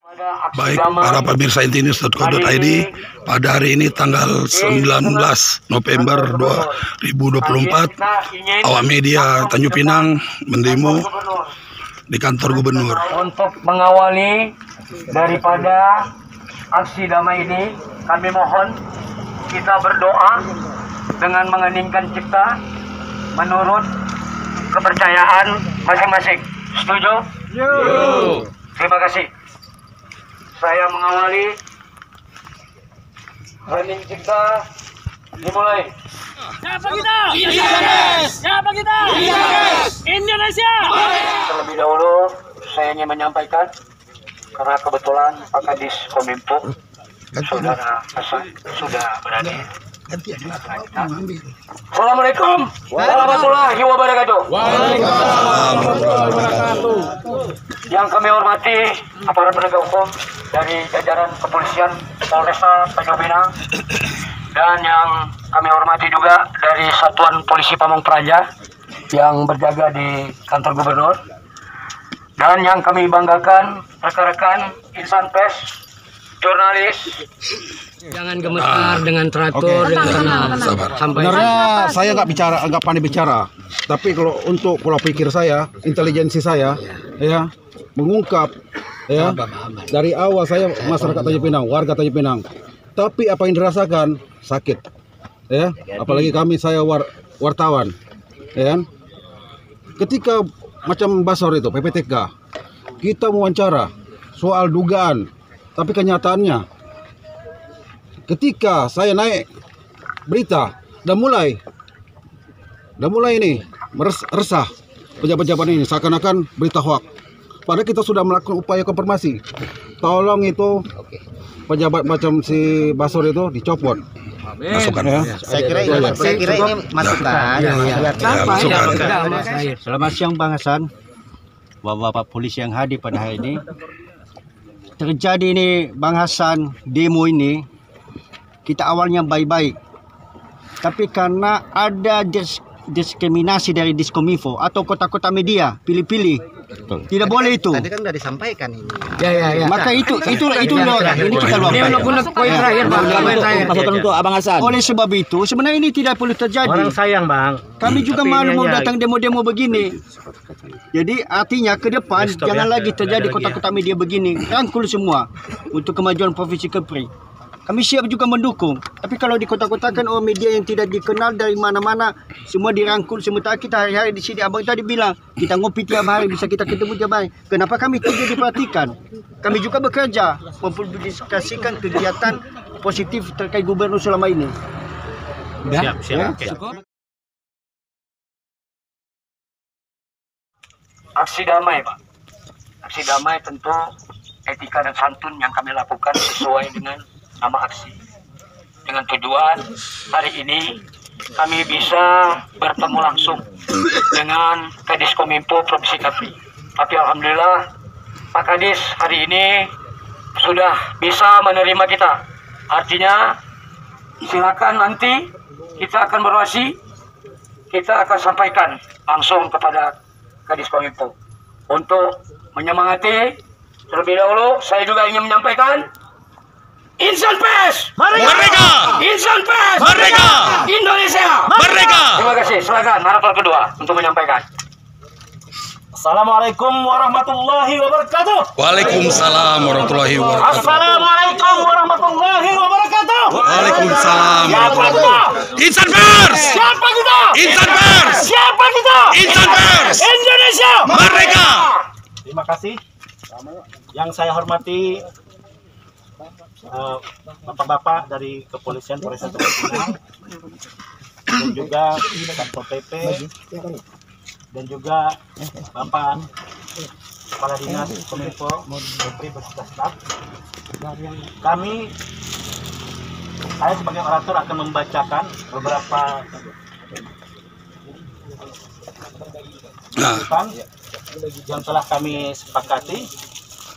Baik para pemirsa intinews.co.id, pada hari ini tanggal 19 November 2024, awak media Tanjung Pinang mendemo di kantor gubernur. Untuk mengawali daripada aksi damai ini, kami mohon kita berdoa dengan mengeningkan cipta menurut kepercayaan masing-masing. Setuju? Terima kasih. Saya mengawali hening cipta dimulai. Siapa kita? Yes! Siapa kita? Yes! Indonesia! Terlebih dahulu saya ingin menyampaikan karena kebetulan Pak Kadis Kominfo Saudara Hasan sudah berada. Assalamualaikum warahmatullahi wabarakatuh. Waalaikumsalam warahmatullahi wabarakatuh. Yang kami hormati aparat penegak hukum dari jajaran kepolisian Polresta Tanjung Pinang, dan yang kami hormati juga dari Satuan Polisi Pamong Praja yang berjaga di kantor gubernur, dan yang kami banggakan rekan-rekan insan pers, jurnalis. Jangan gemetar dengan teratur, dengan tenang. Sebenarnya saya nggak pandai bicara, tapi kalau untuk pola pikir saya, intelijensi saya, ya mengungkap, ya dari awal saya masyarakat Tanjung Pinang, warga Tanjung Pinang. Tapi apa yang dirasakan sakit, ya. Apalagi kami saya wartawan, ya. Ketika macam Basor itu PPTK, kita mewawancara soal dugaan, tapi kenyataannya ketika saya naik berita dan mulai ini resah pejabat-pejabat ini seakan-akan berita hoax. Padahal kita sudah melakukan upaya konfirmasi. Tolong itu pejabat macam si Basor itu dicopot. Masukan. Ya. Saya kira ini masukan. Selamat siang Bang Hasan, Bapak polisi yang hadir pada hari ini. Terjadi ini Bang Hasan, demo ini kita awalnya baik-baik, tapi karena ada diskriminasi dari Diskominfo atau kota-kota media pilih-pilih, tidak boleh itu. Tadi kan sudah disampaikan ini. Ya. Maka itu ini kita luapkan. Poin terakhir, Bang. Untuk Abang Hasan. Oleh sebab itu sebenarnya ini tidak perlu terjadi. Orang sayang, Bang. Kami juga malu mau datang demo-demo begini. Jadi artinya ke depan jangan lagi terjadi kota-kota media begini. Rangkul semua untuk kemajuan Provinsi Kepri. Kami siap juga mendukung. Tapi kalau di kota-kota kan orang media yang tidak dikenal dari mana-mana semua dirangkul. Sementara kita hari-hari di sini, Abang tadi bilang kita ngopi tiap hari, bisa kita ketemu tiap hari. Kenapa kami tidak diperhatikan? Kami juga bekerja mempublikasikan kegiatan positif terkait gubernur selama ini. Siap. Aksi damai, Pak. Aksi damai tentu etika dan santun yang kami lakukan sesuai dengan nama aksi. Dengan tujuan hari ini kami bisa bertemu langsung dengan Kadis Kominfo Provinsi Kepri. Tapi alhamdulillah Pak Kadis hari ini sudah bisa menerima kita. Artinya silakan nanti kita akan berorasi, kita akan sampaikan langsung kepada Kadis Kominfo untuk menyemangati. Terlebih dahulu saya juga ingin menyampaikan Insan Pers Merdeka! Insan Pers Merdeka! Indonesia Merdeka! Terima kasih. Silakan narasumber kedua untuk menyampaikan. Assalamualaikum warahmatullahi wabarakatuh. Waalaikumsalam warahmatullahi wabarakatuh. Assalamualaikum warahmatullahi wabarakatuh. Waalaikumsalam Siapa kita? Insan Pers! Siapa kita? Insan Pers! Siapa kita? Insan Pers! Indonesia Merdeka! Terima kasih. Yang saya hormati bapak-bapak dari kepolisian Polresta Tanjung Pinang, dan juga Satpol PP, dan juga Bapak Kepala Dinas Kominfo Kepri beserta staf. Saya sebagai orator akan membacakan beberapa tuntutan yang telah kami sepakati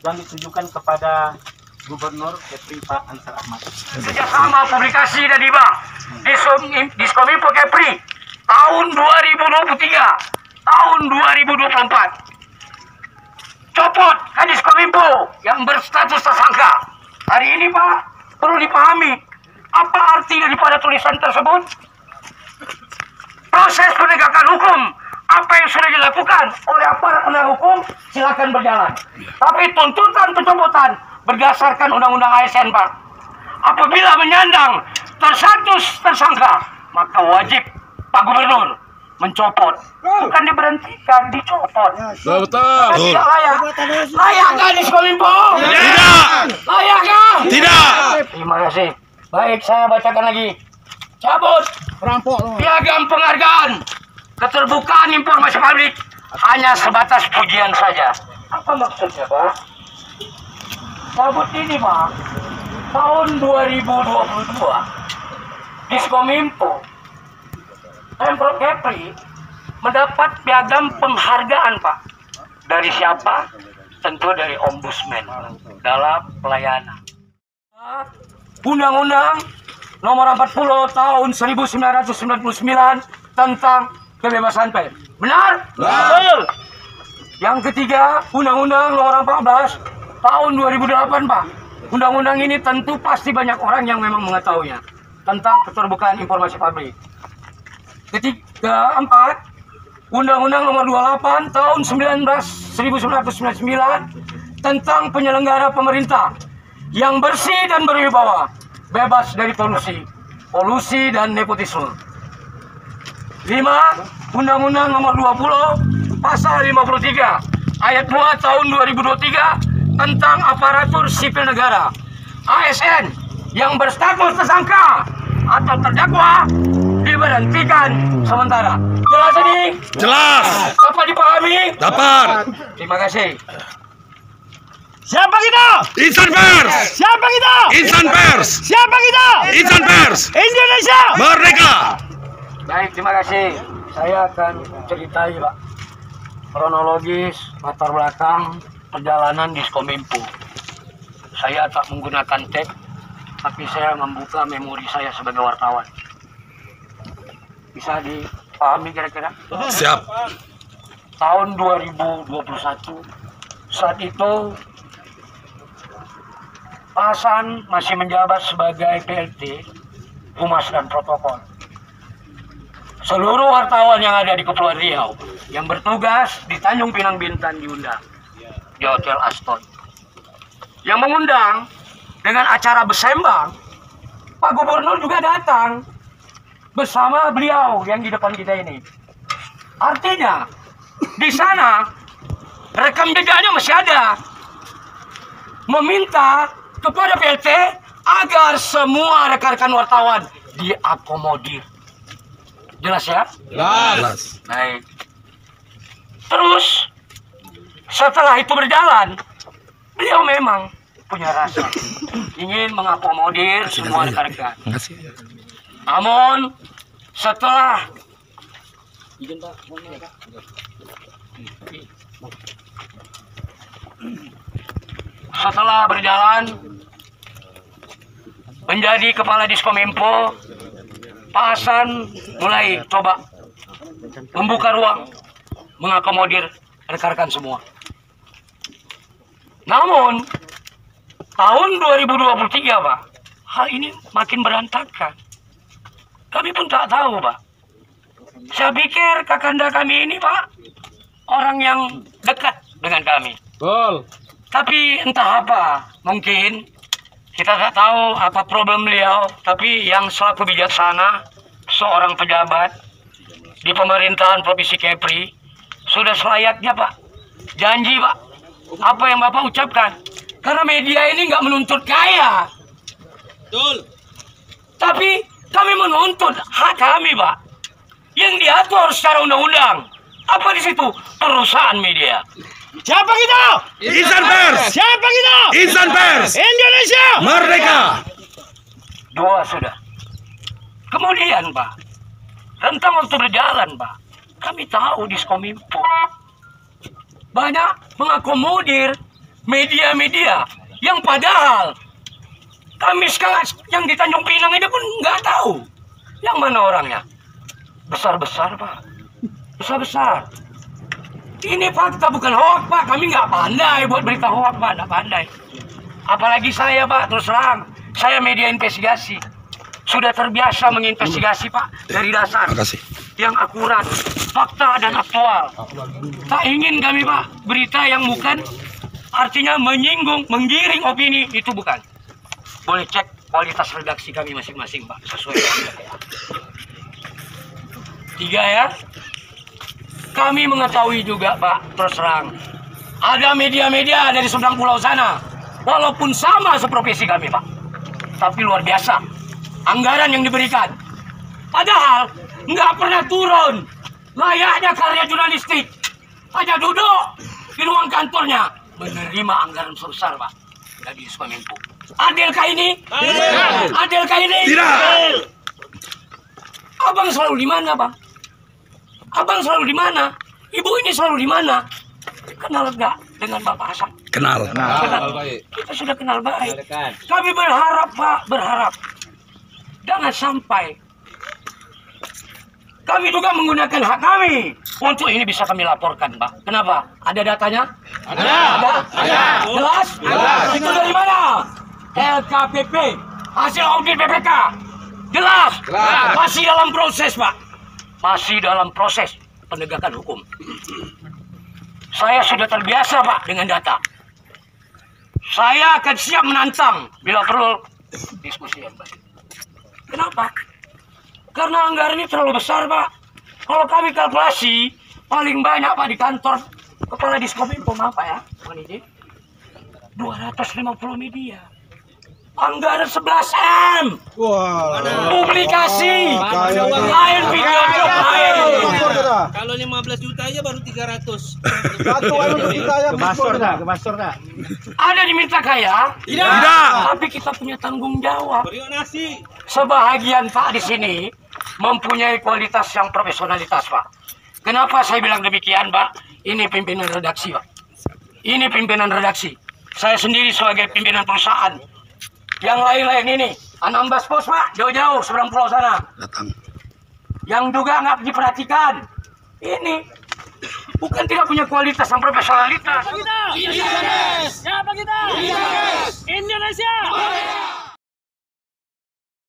yang ditujukan kepada Gubernur Kepri Pak Ansar Ahmad. Kerjasama publikasi dan hibah Diskominfo Kepri tahun 2023, tahun 2024. Copot Kadis Kominfo yang berstatus tersangka. Hari ini Pak, perlu dipahami apa arti daripada tulisan tersebut. Proses penegakan hukum, apa yang sudah dilakukan oleh aparat penegak hukum, silakan berjalan. Tapi tuntutan pencopotan berdasarkan Undang-Undang ASN Pak. Apabila menyandang terstatus tersangka, maka wajib Pak Gubernur mencopot, bukan diberhentikan, dicopot. Betul. Tidak layak. Layakkah Diskominfo? Tidak. Layakkah? Tidak. Terima kasih. Baik, saya bacakan lagi. Cabut piagam penghargaan keterbukaan informasi publik hanya sebatas pujian saja. Apa maksudnya, Pak? Cabut ini, Pak, tahun 2022 Diskominfo Pemprov Kepri mendapat piagam penghargaan, Pak. Dari siapa? Tentu dari Ombudsman dalam pelayanan. Undang-Undang Nomor 40 Tahun 1999 tentang kebebasan pers. Benar? Betul. Yang ketiga, Undang-Undang Nomor 14 Tahun 2008, Pak. Undang-undang ini tentu pasti banyak orang yang memang mengetahuinya tentang keterbukaan informasi publik. Ketiga, 4, Undang-Undang Nomor 28 Tahun 1999 tentang penyelenggara pemerintah yang bersih dan berwibawa, bebas dari polusi dan nepotisme. 5, Undang-Undang Nomor 20 Pasal 53 Ayat 2 Tahun 2023 tentang aparatur sipil negara ASN yang berstatus tersangka atau terdakwa diberhentikan sementara. Jelas ini? Jelas. Dapat dipahami? Dapat. Terima kasih. Siapa kita? Insan pers. Siapa kita? Insan pers. Siapa kita? Insan pers. Indonesia Merdeka. Baik, terima kasih. Saya akan ceritai, Pak, kronologis latar belakang perjalanan Diskominfo. Saya tak menggunakan tag, tapi saya membuka memori saya sebagai wartawan. Bisa dipahami kira-kira? Siap. Tahun 2021, saat itu Pak Hasan masih menjabat sebagai PLT Humas dan Protokol. Seluruh wartawan yang ada di Kepulauan Riau yang bertugas di Tanjung Pinang Bintan diundang di Hotel Aston. Yang mengundang dengan acara bersembang, Pak Gubernur juga datang bersama beliau yang di depan kita ini. Artinya di sana rekam jejaknya masih ada, meminta kepada PLT agar semua rekan-rekan wartawan diakomodir. Jelas ya? Jelas. Baik. Terus setelah itu berjalan, beliau memang punya rasa ingin mengakomodir semua rekan-rekan. Namun setelah berjalan menjadi kepala Diskominfo, Pak Hasan mulai coba membuka ruang mengakomodir rekan-rekan semua. Namun tahun 2023, Pak, hal ini makin berantakan. Kami pun tak tahu, Pak. Saya pikir kakanda kami ini, Pak, orang yang dekat dengan kami. Betul. Tapi entah apa, mungkin kita tak tahu apa problem beliau, tapi yang selaku bijaksana, seorang pejabat di pemerintahan Provinsi Kepri, sudah selayaknya, Pak. Janji, Pak, apa yang Bapak ucapkan. Karena media ini nggak menuntut kaya. Betul. Tapi kami menuntut hak kami, Pak, yang diatur secara undang-undang. Apa di situ? Perusahaan media. Siapa kita? Insan pers. Siapa kita? Insan pers. Indonesia Merdeka. Dua sudah. Kemudian, Pak, rentang waktu berjalan, Pak, kami tahu Diskominfo banyak mengakomodir media-media yang padahal kami sekarang yang di Tanjung Pinang ini pun nggak tahu yang mana orangnya. Besar-besar, Pak. Besar-besar. Ini fakta bukan hoax Pak. Kami nggak pandai buat berita hoax Pak, nggak pandai. Apalagi saya Pak, terus terang, saya media investigasi. Sudah terbiasa menginvestigasi Pak dari dasar. Makasih. Yang akurat, fakta dan aktual. Tak ingin kami Pak berita yang bukan, artinya menyinggung, menggiring opini, itu bukan. Boleh cek kualitas redaksi kami masing-masing Pak, sesuai dengan ya. 3 ya. Kami mengetahui juga Pak, terus terang, ada media-media dari seberang pulau sana, walaupun sama seprofesi kami Pak, tapi luar biasa anggaran yang diberikan. Padahal nggak pernah turun, layaknya karya jurnalistik. Hanya duduk di ruang kantornya menerima anggaran sebesar Pak dari Kominfo. Adilkah ini? Adilkah ini? Tidak. Abang selalu di mana Bang? Abang selalu di mana? Ibu ini selalu di mana? Kenal nggak dengan Bapak Hasan? Kenal. Kita sudah kenal baik. Kami berharap Pak, berharap jangan sampai kami juga menggunakan hak kami untuk ini bisa kami laporkan Pak. Kenapa? Ada datanya? Ada. Jelas? Itu dari mana? LKPP, hasil audit BPK. Jelas? Masih dalam proses Pak. Masih dalam proses penegakan hukum. Saya sudah terbiasa Pak dengan data. Saya akan siap menantang bila perlu diskusi yang baik. Kenapa? Karena anggaran ini terlalu besar Pak. Kalau kami kalkulasi paling banyak Pak di kantor kepala Diskominfo apa ya? 250 media. Anggaran 11M. Wah. Publikasi. Lain video lain. Kalau 15 juta aja baru 300. Satu untuk kita ya. Kebasor dah. Ada diminta kaya? Tidak. Tapi kita punya tanggung jawab. Beri nasi. Sebahagian Pak di sini mempunyai kualitas yang profesionalitas Pak. Kenapa saya bilang demikian Pak? Ini pimpinan redaksi Pak. Ini pimpinan redaksi. Saya sendiri sebagai pimpinan perusahaan. Yang lain-lain ini Anambas Pos Pak, jauh-jauh seberang pulau sana. Datang. Yang juga nggak diperhatikan. Ini bukan tidak punya kualitas dan profesionalitas. Siapa kita? Indonesia.